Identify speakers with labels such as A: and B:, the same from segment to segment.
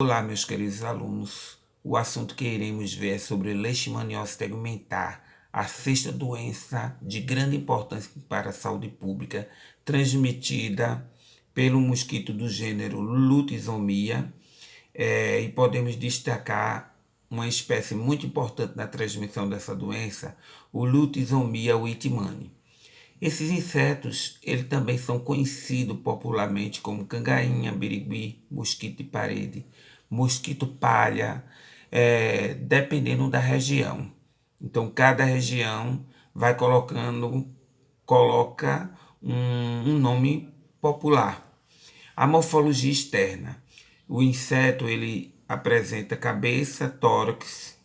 A: Olá, meus queridos alunos. O assunto que iremos ver é sobre leishmaniose tegumentar, a sexta doença de grande importância para a saúde pública, transmitida pelo mosquito do gênero Lutisomia, e podemos destacar uma espécie muito importante na transmissão dessa doença, o Lutisomia whitmani. Esses insetos, eles também são conhecidos popularmente como cangainha, birigui, mosquito de parede, mosquito palha, dependendo da região. Então, cada região vai coloca um nome popular. A morfologia externa. O inseto ele apresenta cabeça, tórax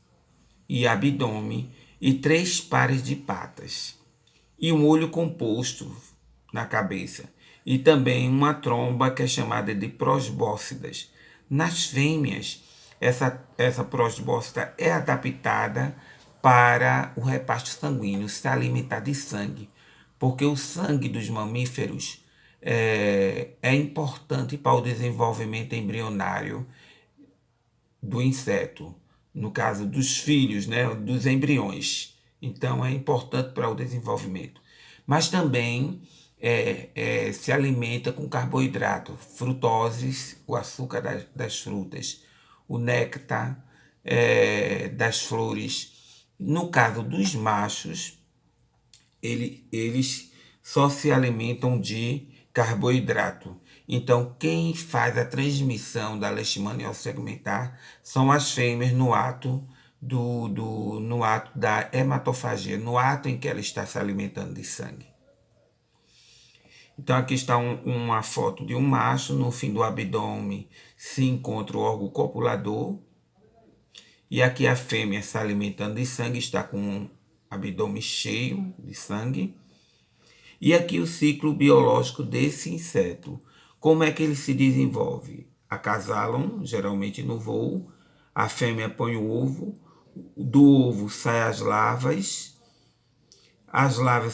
A: e abdômen e 3 pares de patas e um olho composto na cabeça, e também uma tromba que é chamada de prosbóscidas. Nas fêmeas, essa prosbóscida é adaptada para o reparto sanguíneo, se alimentar de sangue, porque o sangue dos mamíferos é importante para o desenvolvimento embrionário do inseto, no caso dos filhos, né, dos embriões. Então é importante para o desenvolvimento. Mas também se alimenta com carboidrato, frutoses, o açúcar das frutas, o néctar das flores. No caso dos machos, eles só se alimentam de carboidrato. Então, quem faz a transmissão da leishmaniose segmentar são as fêmeas no ato no ato da hematofagia, no ato em que ela está se alimentando de sangue. Então, aqui está uma foto de um macho. No fim do abdômen se encontra o órgão copulador. E aqui a fêmea se alimentando de sangue, está com um abdômen cheio de sangue. E aqui o ciclo biológico desse inseto. Como é que ele se desenvolve? Acasalam, geralmente no voo, a fêmea põe o ovo, do ovo saem as larvas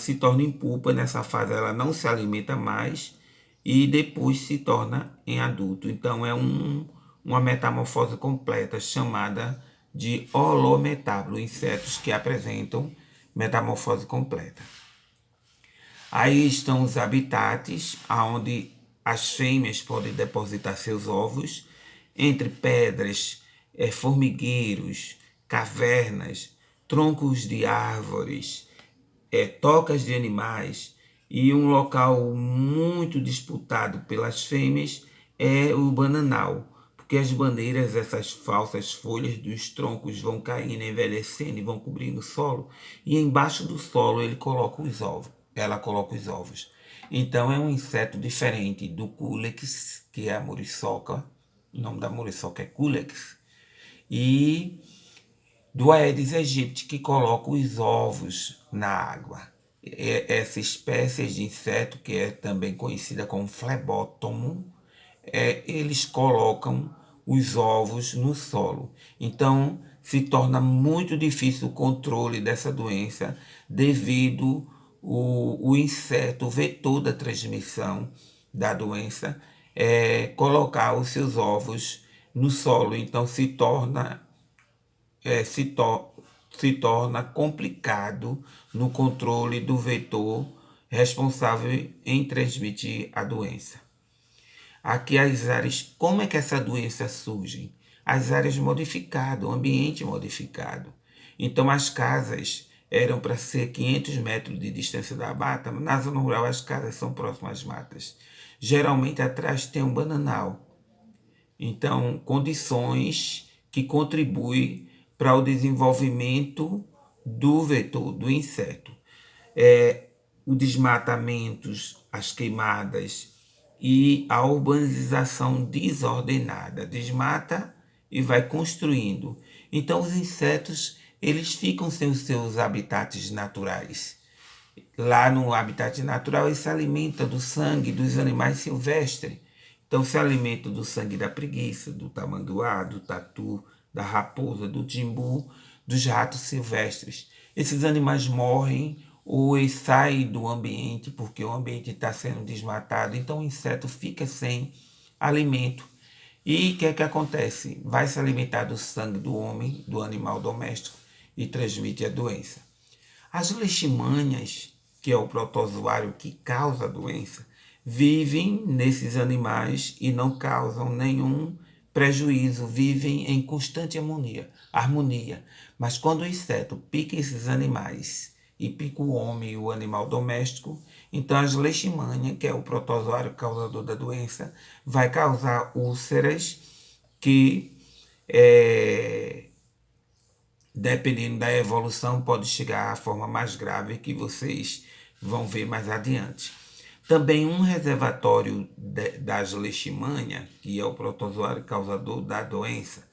A: se tornam em pupa, nessa fase ela não se alimenta mais e depois se torna em adulto. Então é uma metamorfose completa chamada de holometábulo, insetos que apresentam metamorfose completa. Aí estão os habitats, onde as fêmeas podem depositar seus ovos, entre pedras, formigueiros, cavernas, troncos de árvores, tocas de animais, e um local muito disputado pelas fêmeas é o bananal, porque as bandeiras, essas falsas folhas dos troncos vão caindo, envelhecendo e vão cobrindo o solo, e embaixo do solo ela coloca os ovos. Então é um inseto diferente do culex, que é a muriçoca, o nome da muriçoca é culex, e do Aedes aegypti, que coloca os ovos na água. Essa espécie de inseto, que é também conhecida como flebótomo, eles colocam os ovos no solo. Então se torna muito difícil o controle dessa doença devido o inseto, o vetor da transmissão da doença, colocar os seus ovos no solo. Então se torna complicado no controle do vetor responsável em transmitir a doença. Aqui as áreas, como é que essa doença surge? As áreas modificadas, o ambiente modificado. Então as casas eram para ser 500 metros de distância da mata, mas na zona rural as casas são próximas às matas. Geralmente atrás tem um bananal. Então, condições que contribuem para o desenvolvimento do vetor, do inseto. O desmatamento, as queimadas e a urbanização desordenada. Desmata e vai construindo. Então os insetos, eles ficam sem os seus habitats naturais. Lá no habitat natural, eles se alimentam do sangue dos animais silvestres. Então se alimenta do sangue da preguiça, do tamanduá, do tatu, da raposa, do timbu, dos ratos silvestres. Esses animais morrem ou eles saem do ambiente porque o ambiente está sendo desmatado, então o inseto fica sem alimento E o que é que acontece? Vai se alimentar do sangue do homem, do animal doméstico, e transmite a doença. As leishmanias, que é o protozoário que causa a doença, vivem nesses animais e não causam nenhum prejuízo, vivem em constante harmonia. Mas quando o inseto pica esses animais e pica o homem e o animal doméstico, então as leishmanias, que é o protozoário causador da doença, vai causar úlceras que, dependendo da evolução, pode chegar à forma mais grave que vocês vão ver mais adiante. Também um reservatório das leishmanias, que é o protozoário causador da doença,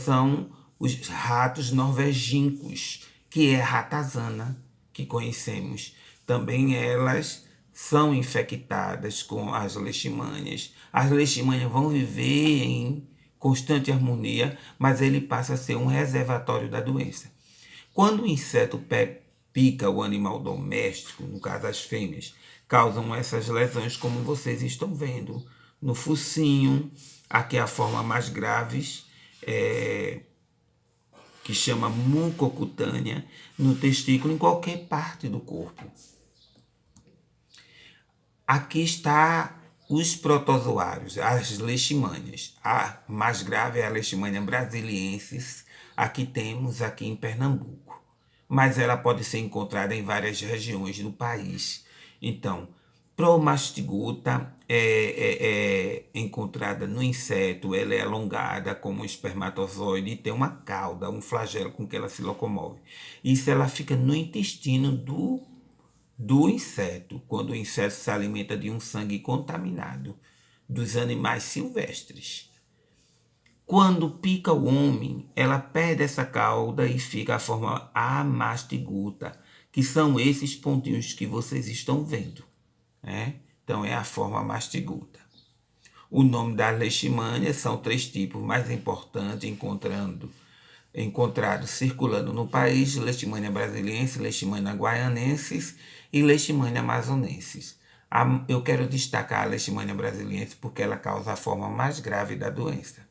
A: são os ratos norvegicos, que é a ratazana que conhecemos. Também elas são infectadas com as leishmanias. As leishmanias vão viver em constante harmonia, mas ele passa a ser um reservatório da doença. Quando o inseto pica o animal doméstico, no caso as fêmeas, causam essas lesões como vocês estão vendo no focinho, aqui é a forma mais graves, que chama mucocutânea, no testículo, em qualquer parte do corpo. Aqui está os protozoários, as leishmanias. A mais grave é a Leishmania brasiliensis, aqui temos aqui em Pernambuco. Mas ela pode ser encontrada em várias regiões do país. Então, Promastigota é encontrada no inseto, ela é alongada como um espermatozoide e tem uma cauda, um flagelo com que ela se locomove. Isso ela fica no intestino do inseto, quando o inseto se alimenta de um sangue contaminado dos animais silvestres. Quando pica o homem, ela perde essa cauda e fica a forma amastigota, que são esses pontinhos que vocês estão vendo. Então é a forma mastigota. O nome das leishmanias são 3 tipos mais importantes encontrados circulando no país: Leishmania brasiliensis, Leishmania guaianensis e Leishmania amazonensis. Eu quero destacar a Leishmania brasiliensis porque ela causa a forma mais grave da doença.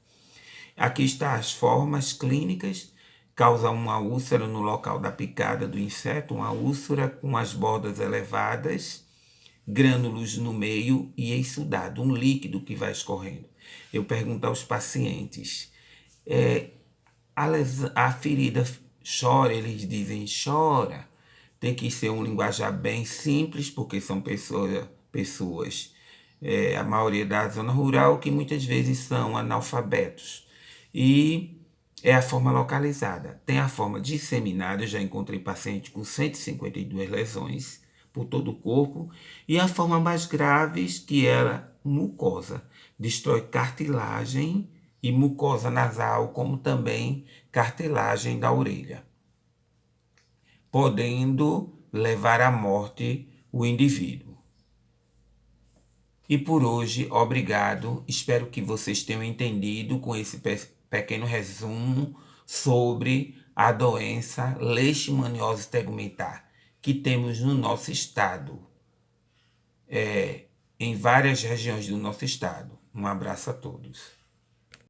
A: Aqui estão as formas clínicas. Causa uma úlcera no local da picada do inseto, uma úlcera com as bordas elevadas, grânulos no meio e exsudado, um líquido que vai escorrendo. Eu pergunto aos pacientes, a ferida chora? Eles dizem chora. Tem que ser um linguajar bem simples, porque são pessoas a maioria da zona rural, que muitas vezes são analfabetos. E é a forma localizada. Tem a forma disseminada, eu já encontrei paciente com 152 lesões por todo o corpo, e a forma mais grave, que é mucosa, destrói cartilagem e mucosa nasal, como também cartilagem da orelha, podendo levar à morte o indivíduo. E por hoje, obrigado. Espero que vocês tenham entendido com esse pequeno resumo sobre a doença leishmaniose tegumentar que temos no nosso estado, em várias regiões do nosso estado. Um abraço a todos.